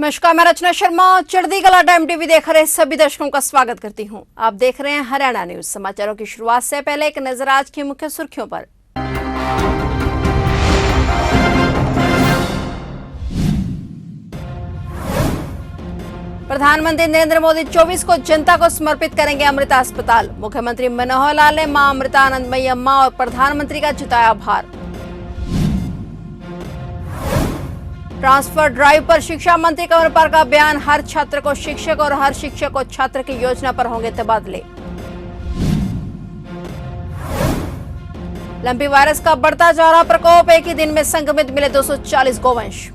नमस्कार, मैं रचना शर्मा चढ़ती कला टाइम टीवी देख रहे सभी दर्शकों का स्वागत करती हूं। आप देख रहे हैं हरियाणा न्यूज। समाचारों की शुरुआत से पहले एक नजर आज की मुख्य सुर्खियों पर। प्रधानमंत्री नरेंद्र मोदी 24 को जनता को समर्पित करेंगे अमृता अस्पताल। मुख्यमंत्री मनोहर लाल ने मां अमृतानंदमयी अम्मा और प्रधानमंत्री का जताया आभार। ट्रांसफर ड्राइव पर शिक्षा मंत्री कंवरपाल का बयान। हर छात्र को शिक्षक और हर शिक्षक को छात्र की योजना पर होंगे तबादले। लंपी वायरस का बढ़ता जा रहा प्रकोप। एक ही दिन में संक्रमित मिले 240 गोवंश।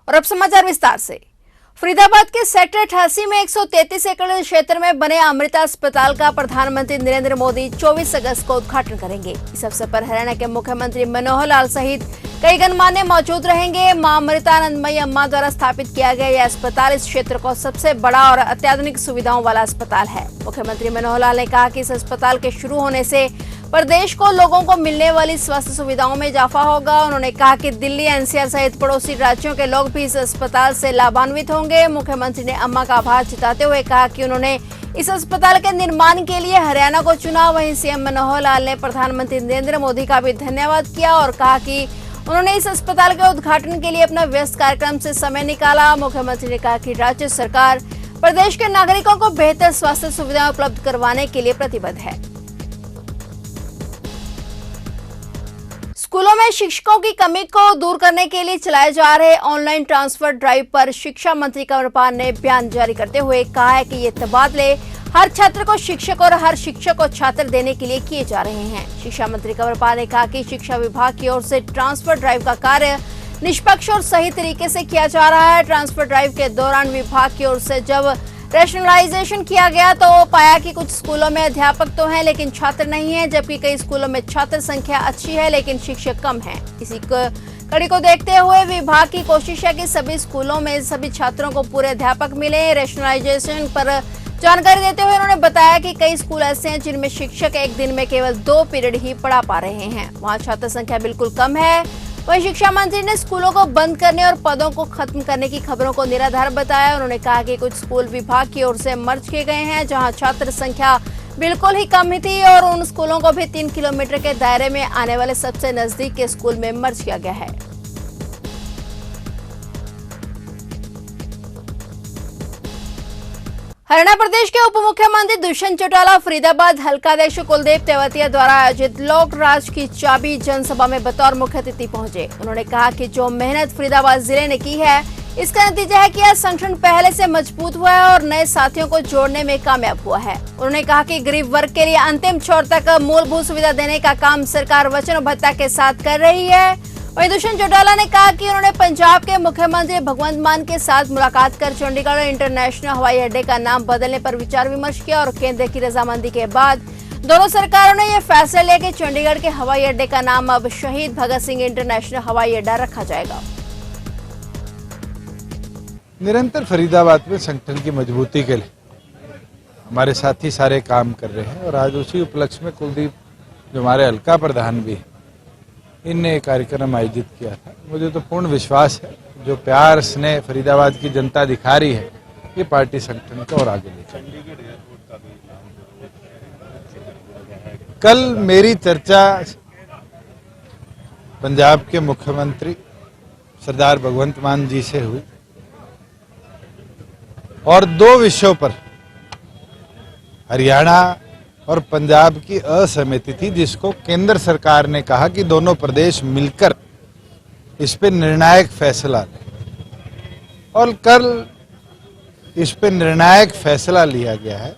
और अब समाचार विस्तार से। फरीदाबाद के सेक्टर 88 में 133 एकड़ क्षेत्र में बने अमृता अस्पताल का प्रधानमंत्री नरेंद्र मोदी 24 अगस्त को उद्घाटन करेंगे। इस अवसर पर हरियाणा के मुख्यमंत्री मनोहर लाल सहित कई गणमान्य मौजूद रहेंगे। मां अमृतानंदमयी अम्मा द्वारा स्थापित किया गया यह अस्पताल इस क्षेत्र का सबसे बड़ा और अत्याधुनिक सुविधाओं वाला अस्पताल है। मुख्यमंत्री मनोहर लाल ने कहा कि इस अस्पताल के शुरू होने से प्रदेश को लोगों को मिलने वाली स्वास्थ्य सुविधाओं में इजाफा होगा। उन्होंने कहा कि दिल्ली, एनसीआर सहित पड़ोसी राज्यों के लोग भी इस अस्पताल से लाभान्वित होंगे। मुख्यमंत्री ने अम्मा का आभार जताते हुए कहा कि उन्होंने इस अस्पताल के निर्माण के लिए हरियाणा को चुना। वहीं सीएम मनोहर लाल ने प्रधानमंत्री नरेंद्र मोदी का भी धन्यवाद किया और कहा कि उन्होंने इस अस्पताल के उद्घाटन के लिए अपना व्यस्त कार्यक्रम से समय निकाला। मुख्यमंत्री ने कहा कि राज्य सरकार प्रदेश के नागरिकों को बेहतर स्वास्थ्य सुविधाएं उपलब्ध करवाने के लिए प्रतिबद्ध है। स्कूलों में शिक्षकों की कमी को दूर करने के लिए चलाए जा रहे ऑनलाइन ट्रांसफर ड्राइव पर शिक्षा मंत्री कंवरपाल ने बयान जारी करते हुए कहा है कि ये तबादले हर छात्र को शिक्षक और हर शिक्षक को छात्र देने के लिए किए जा रहे हैं। शिक्षा मंत्री कंवरपाल ने कहा कि शिक्षा विभाग की ओर से ट्रांसफर ड्राइव का कार्य निष्पक्ष और सही तरीके से किया जा रहा है। ट्रांसफर ड्राइव के दौरान विभाग की ओर से जब रैशनलाइजेशन किया गया तो पाया कि कुछ स्कूलों में अध्यापक तो हैं लेकिन छात्र नहीं हैं, जबकि कई स्कूलों में छात्र संख्या अच्छी है लेकिन शिक्षक कम हैं। इसी कड़ी को देखते हुए विभाग की कोशिश है कि सभी स्कूलों में सभी छात्रों को पूरे अध्यापक मिले। रैशनलाइजेशन पर जानकारी देते हुए उन्होंने बताया कि कई स्कूल ऐसे हैं जिनमें शिक्षक एक दिन में केवल 2 पीरियड ही पढ़ा पा रहे हैं, वहाँ छात्र संख्या बिल्कुल कम है। वहीं शिक्षा मंत्री ने स्कूलों को बंद करने और पदों को खत्म करने की खबरों को निराधार बताया। उन्होंने कहा कि कुछ स्कूल विभाग की ओर से मर्ज किए गए हैं जहां छात्र संख्या बिल्कुल ही कम ही थी और उन स्कूलों को भी 3 किलोमीटर के दायरे में आने वाले सबसे नजदीक के स्कूल में मर्ज किया गया है। हरियाणा प्रदेश के उप मुख्यमंत्री दुष्यंत चौटाला फरीदाबाद हल्का अध्यक्ष कुलदीप तेवतिया द्वारा आयोजित लोक राज की चाबी जनसभा में बतौर मुख्य अतिथि पहुंचे। उन्होंने कहा कि जो मेहनत फरीदाबाद जिले ने की है इसका नतीजा है कि यह संगठन पहले से मजबूत हुआ है और नए साथियों को जोड़ने में कामयाब हुआ है। उन्होंने कहा कि गरीब वर्ग के लिए अंतिम छोर तक मूलभूत सुविधा देने का काम सरकार वचनबद्धता के साथ कर रही है। वहीं दुष्यंत चौटाला ने कहा कि उन्होंने पंजाब के मुख्यमंत्री भगवंत मान के साथ मुलाकात कर चंडीगढ़ इंटरनेशनल हवाई अड्डे का नाम बदलने पर विचार विमर्श किया और केंद्र की रजामंदी के बाद दोनों सरकारों ने यह फैसला लिया कि चंडीगढ़ के हवाई अड्डे का नाम अब शहीद भगत सिंह इंटरनेशनल हवाई अड्डा रखा जाएगा। निरंतर फरीदाबाद में संगठन की मजबूती के लिए हमारे साथी सारे काम कर रहे हैं और आज उसी उपलक्ष्य में कुलदीप जो हमारे हल्का प्रधान भी इनने एक कार्यक्रम आयोजित किया था। मुझे तो पूर्ण विश्वास है जो प्यार स्नेह फरीदाबाद की जनता दिखा रही है ये पार्टी संगठन को और आगे ले जाएगी। कल मेरी चर्चा पंजाब के मुख्यमंत्री सरदार भगवंत मान जी से हुई और 2 विषयों पर हरियाणा और पंजाब की असहमति थी जिसको केंद्र सरकार ने कहा कि दोनों प्रदेश मिलकर इस पे निर्णायक फैसला लें और कल इस पे निर्णायक फैसला लिया गया है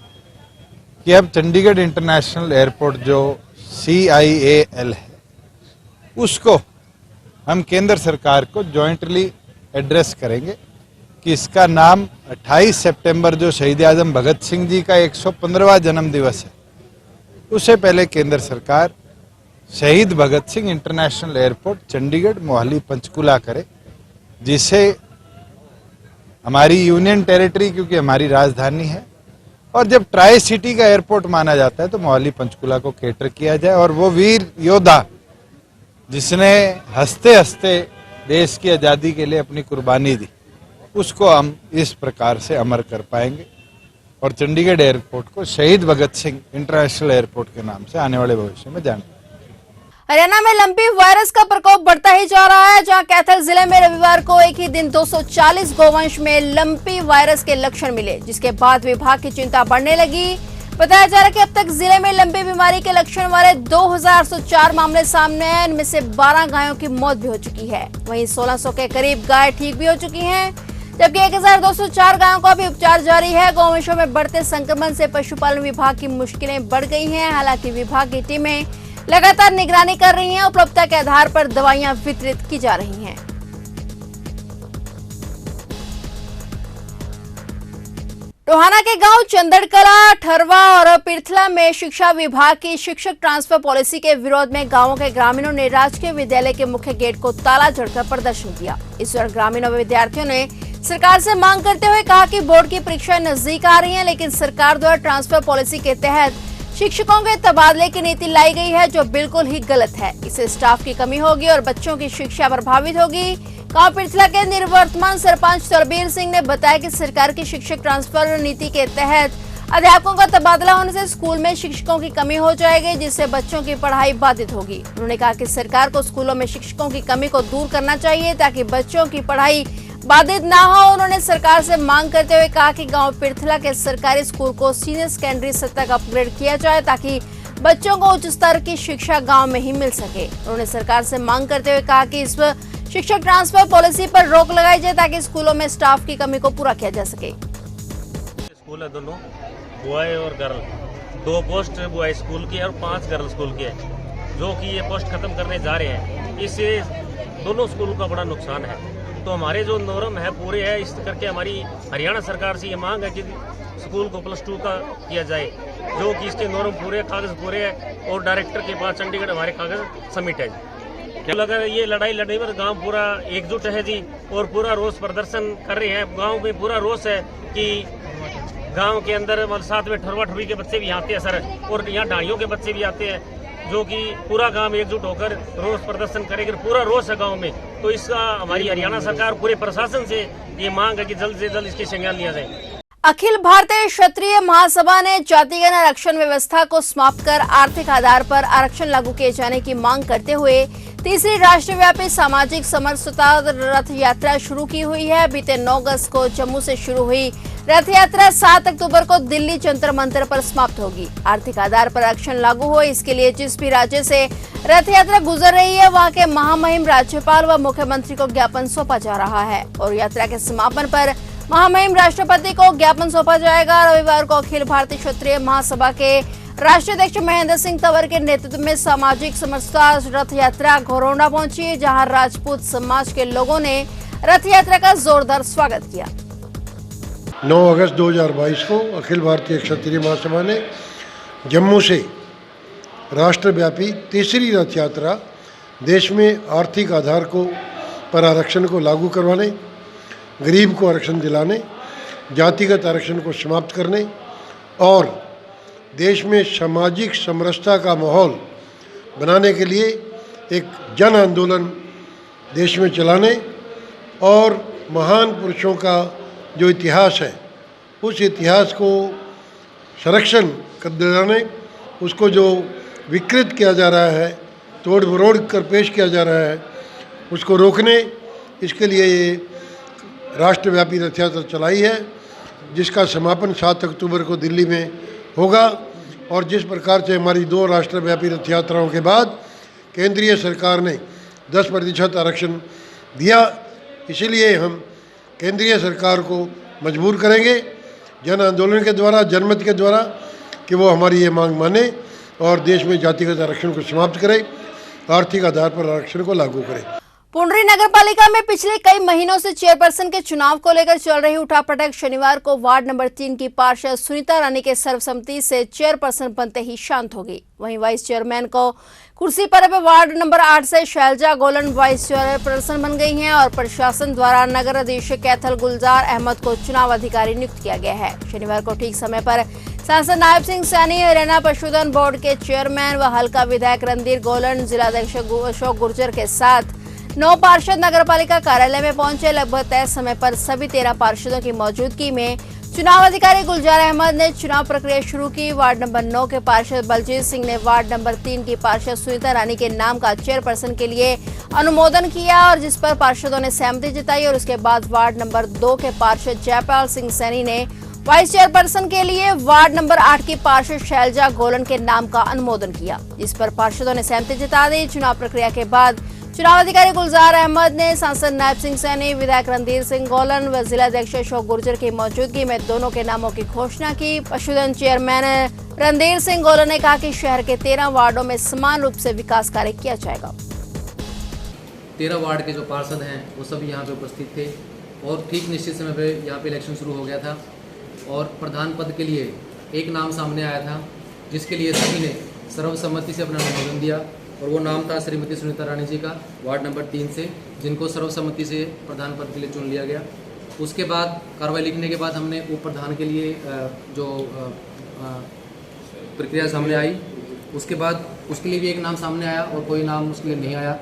कि अब चंडीगढ़ इंटरनेशनल एयरपोर्ट जो CIAL है उसको हम केंद्र सरकार को जॉइंटली एड्रेस करेंगे कि इसका नाम 28 सितंबर जो शहीद आजम भगत सिंह जी का 115वां जन्म दिवस है उससे पहले केंद्र सरकार शहीद भगत सिंह इंटरनेशनल एयरपोर्ट चंडीगढ़ मोहाली पंचकुला करे, जिसे हमारी यूनियन टेरिटरी क्योंकि हमारी राजधानी है और जब ट्राई सिटी का एयरपोर्ट माना जाता है तो मोहाली पंचकुला को कैटर किया जाए और वो वीर योद्धा जिसने हंसते हंसते देश की आज़ादी के लिए अपनी कुर्बानी दी, उसको हम इस प्रकार से अमर कर पाएंगे और चंडीगढ़ एयरपोर्ट को शहीद भगत सिंह इंटरनेशनल एयरपोर्ट के नाम से आने वाले भविष्य में जाने। हरियाणा में लंपी वायरस का प्रकोप बढ़ता ही जा रहा है, जहां कैथल जिले में रविवार को एक ही दिन 240 गोवंश में लंपी वायरस के लक्षण मिले, जिसके बाद विभाग की चिंता बढ़ने लगी। बताया जा रहा है कि अब तक जिले में लंपी बीमारी के लक्षण वाले 2804 मामले सामने हैं। इनमें से 12 गायों की मौत भी हो चुकी है। वहीं 1600 के करीब गाय ठीक भी हो चुकी हैं, जबकि 1204 गायों का भी उपचार जारी है। गौवंशों में बढ़ते संक्रमण से पशुपालन विभाग की मुश्किलें बढ़ गई हैं। हालांकि विभाग की टीमें लगातार निगरानी कर रही हैं। उपलब्धता के आधार पर दवाइयां वितरित की जा रही हैं। टोहाना के गांव चंदड़कला, ठरवा और पिरथला में शिक्षा विभाग की शिक्षक ट्रांसफर पॉलिसी के विरोध में गांवों के ग्रामीणों ने राजकीय विद्यालय के मुख्य गेट को ताला जड़कर प्रदर्शन किया। इस दौरान ग्रामीणों व विद्यार्थियों ने सरकार से मांग करते हुए कहा कि बोर्ड की परीक्षाएं नजदीक आ रही हैं, लेकिन सरकार द्वारा ट्रांसफर पॉलिसी के तहत शिक्षकों के तबादले की नीति लाई गई है, जो बिल्कुल ही गलत है। इससे स्टाफ की कमी होगी और बच्चों की शिक्षा प्रभावित होगी। गांव पिरथला के निवर्तमान सरपंच तलबीर सिंह ने बताया कि सरकार की शिक्षक ट्रांसफर नीति के तहत अध्यापकों का तबादला होने से स्कूल में शिक्षकों की कमी हो जाएगी, जिससे बच्चों की पढ़ाई बाधित होगी। उन्होंने कहा कि सरकार को स्कूलों में शिक्षकों की कमी को दूर करना चाहिए ताकि बच्चों की पढ़ाई बाधित ना हो। उन्होंने सरकार से मांग करते हुए कहा कि गांव पिरथला के सरकारी स्कूल को सीनियर सेकेंडरी स्तर तक अपग्रेड किया जाए ताकि बच्चों को उच्च स्तर की शिक्षा गांव में ही मिल सके। उन्होंने सरकार से मांग करते हुए कहा कि इस शिक्षक ट्रांसफर पॉलिसी पर रोक लगाई जाए ताकि स्कूलों में स्टाफ की कमी को पूरा किया जा सके। स्कूल है दोनों, बॉय और गर्ल, 2 पोस्ट बॉय स्कूल की है और 5 गर्ल स्कूल की है, जो कि ये पोस्ट खत्म करने जा रहे हैं। इससे दोनों स्कूल का बड़ा नुकसान है। तो हमारे जो नॉर्म है पूरे है, इस करके हमारी हरियाणा सरकार से ये मांग है कि स्कूल को +2 का किया जाए, जो कि इसके नॉर्म पूरे, कागज पूरे है और डायरेक्टर के पास चंडीगढ़ हमारे कागज सबमिट है। क्या लगा ये लड़ाई लड़ने पर गांव पूरा एकजुट है जी और पूरा रोष प्रदर्शन कर रहे हैं। गांव में पूरा रोष है कि गांव के अंदर साथ में ठरवा ठुरी के बच्चे भी आते हैं सर, और यहाँ ढाणियों के बच्चे भी आते हैं, जो कि पूरा गांव एकजुट होकर रोष प्रदर्शन करेगा। पूरा रोष है गांव में। तो इसका हमारी हरियाणा सरकार पूरे प्रशासन से ये मांग है कि जल्द से जल्द इसकी संज्ञान लिया जाए। अखिल भारतीय क्षत्रिय महासभा ने जातिगत आरक्षण व्यवस्था को समाप्त कर आर्थिक आधार पर आरक्षण लागू किए जाने की मांग करते हुए तीसरी राष्ट्रव्यापी सामाजिक समरसता रथ यात्रा शुरू की हुई है। बीते 9 अगस्त को जम्मू से शुरू हुई रथ यात्रा 7 अक्टूबर को दिल्ली जंतर मंतर पर समाप्त होगी। आर्थिक आधार पर आरक्षण लागू हो, इसके लिए जिस भी राज्य से रथ यात्रा गुजर रही है वहां के महामहिम राज्यपाल व मुख्यमंत्री को ज्ञापन सौंपा जा रहा है और यात्रा के समापन पर महामहिम राष्ट्रपति को ज्ञापन सौंपा जाएगा। रविवार को अखिल भारतीय क्षत्रिय महासभा के राष्ट्रीय अध्यक्ष महेंद्र सिंह तंवर के नेतृत्व में सामाजिक समरसता रथ यात्रा घोरौंडा पहुंची, जहां राजपूत समाज के लोगों ने रथ यात्रा का जोरदार स्वागत किया। 9 अगस्त 2022 को अखिल भारतीय क्षत्रिय महासभा ने जम्मू से राष्ट्रव्यापी तीसरी रथ यात्रा देश में आर्थिक आधार को पर आरक्षण को लागू करवाने, गरीब को आरक्षण दिलाने, जातिगत आरक्षण को समाप्त करने और देश में सामाजिक समरसता का माहौल बनाने के लिए एक जन आंदोलन देश में चलाने और महान पुरुषों का जो इतिहास है उस इतिहास को संरक्षण कर दिलाने, उसको जो विकृत किया जा रहा है, तोड़ मरोड़ कर पेश किया जा रहा है, उसको रोकने, इसके लिए ये राष्ट्रव्यापी रथ यात्रा चलाई है, जिसका समापन 7 अक्टूबर को दिल्ली में होगा। और जिस प्रकार से हमारी 2 राष्ट्रव्यापी रथ यात्राओं के बाद केंद्रीय सरकार ने 10% आरक्षण दिया, इसीलिए हम केंद्रीय सरकार को मजबूर करेंगे जन आंदोलन के द्वारा, जनमत के द्वारा, कि वो हमारी ये मांग माने और देश में जातिगत आरक्षण को समाप्त करे, आर्थिक आधार पर आरक्षण को लागू करे। पुंडरी नगर पालिका में पिछले कई महीनों से चेयरपर्सन के चुनाव को लेकर चल रही उठापटक शनिवार को वार्ड नंबर 3 की पार्षद सुनीता रानी के सर्वसम्मति से चेयरपर्सन बनते ही शांत हो गई। वहीं वाइस चेयरमैन को कुर्सी पर अब वार्ड नंबर 8 से शैलजा गोलन वाइस चेयरपर्सन बन गई हैं और प्रशासन द्वारा नगर अधीक्षक कैथल गुलजार अहमद को चुनाव अधिकारी नियुक्त किया गया है। शनिवार को ठीक समय पर सांसद नायब सिंह सैनी, हरियाणा पशुधन बोर्ड के चेयरमैन व हल्का विधायक रणधीर गोलन, जिलाध्यक्ष अशोक गुर्जर के साथ 9 पार्षद नगरपालिका कार्यालय में पहुंचे। लगभग तय समय पर सभी 13 पार्षदों की मौजूदगी में चुनाव अधिकारी गुलजार अहमद ने चुनाव प्रक्रिया शुरू की। वार्ड नंबर 9 के पार्षद बलजीत सिंह ने वार्ड नंबर 3 की पार्षद सुनीता रानी के नाम का चेयरपर्सन के लिए अनुमोदन किया और जिस पर पार्षदों ने सहमति जताई और उसके बाद वार्ड नंबर 2 के पार्षद जयपाल सिंह सैनी ने वाइस चेयरपर्सन के लिए वार्ड नंबर 8 की पार्षद शैलजा गोलन के नाम का अनुमोदन किया, जिस पर पार्षदों ने सहमति जता दी। चुनाव प्रक्रिया के बाद चुनाव अधिकारी गुलजार अहमद ने सांसद नायब सिंह सैनी, विधायक रणधीर सिंह गोलन व जिलाध्यक्ष अशोक गुर्जर की मौजूदगी में दोनों के नामों की घोषणा की। पशुधन चेयरमैन रणधीर सिंह गोलन ने कहा कि शहर के 13 वार्डों में समान रूप से विकास कार्य किया जाएगा। 13 वार्ड के जो पार्षद हैं वो सभी यहाँ पे उपस्थित थे और ठीक निश्चित समय पे यहाँ पे इलेक्शन शुरू हो गया था और प्रधान पद के लिए एक नाम सामने आया था, जिसके लिए सभी ने सर्वसम्मति से अपना अनुमोदन दिया और वो नाम था श्रीमती सुनीता रानी जी का, वार्ड नंबर 3 से, जिनको सर्वसम्मति से प्रधान पद के लिए चुन लिया गया। उसके बाद कार्रवाई लिखने के बाद हमने उप प्रधान के लिए जो प्रक्रिया सामने आई, उसके बाद उसके लिए भी एक नाम सामने आया और कोई नाम उसके लिए नहीं आया।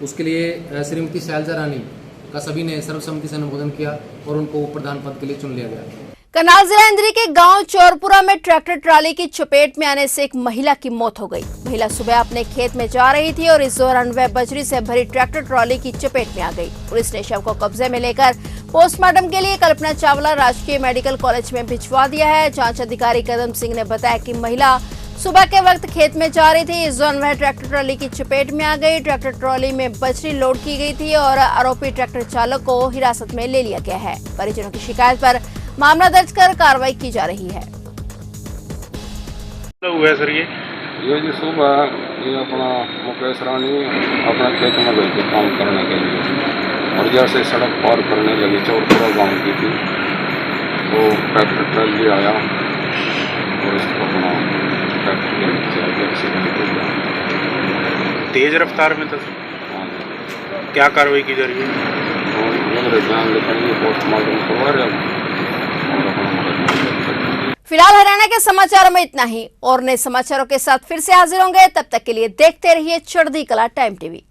उसके लिए श्रीमती शैलजा रानी का सभी ने सर्वसम्मति से अनुमोदन किया और उनको उप प्रधान पद के लिए चुन लिया गया। करनाल जिला इंद्री के गांव चौरपुरा में ट्रैक्टर ट्राली की चपेट में आने से एक महिला की मौत हो गई। महिला सुबह अपने खेत में जा रही थी और इस दौरान वह बजरी से भरी ट्रैक्टर ट्राली की चपेट में आ गई। पुलिस ने शव को कब्जे में लेकर पोस्टमार्टम के लिए कल्पना चावला राजकीय मेडिकल कॉलेज में भिजवा दिया है। जांच अधिकारी कदम सिंह ने बताया कि महिला सुबह के वक्त खेत में जा रही थी। इस दौरान वह ट्रैक्टर ट्राली की चपेट में आ गई। ट्रैक्टर ट्राली में बजरी लोड की गई थी और आरोपी ट्रैक्टर चालक को हिरासत में ले लिया गया है। परिजनों की शिकायत पर मामला दर्ज कर कार्रवाई की जा रही है। हुआ है सर ये जो सुबह ये अपना मुकेश रानी अपना खेत में गई थी काम करने के लिए और जैसे सड़क पार करने लगी, चौरपुरा गांव की थी, तो ट्रैक्टर ट्राली आया और इसको अपना ट्रैक्टर के नीचे एक्सीडेंट हो गया। तेज रफ्तार में था। क्या कार्रवाई की जा रही है? तो बयान लिखेंगे, पोस्टमार्टम करवा रहे। फिलहाल हरियाणा के समाचारों में इतना ही और नए समाचारों के साथ फिर से हाजिर होंगे। तब तक के लिए देखते रहिए चढ़ती कला टाइम टीवी।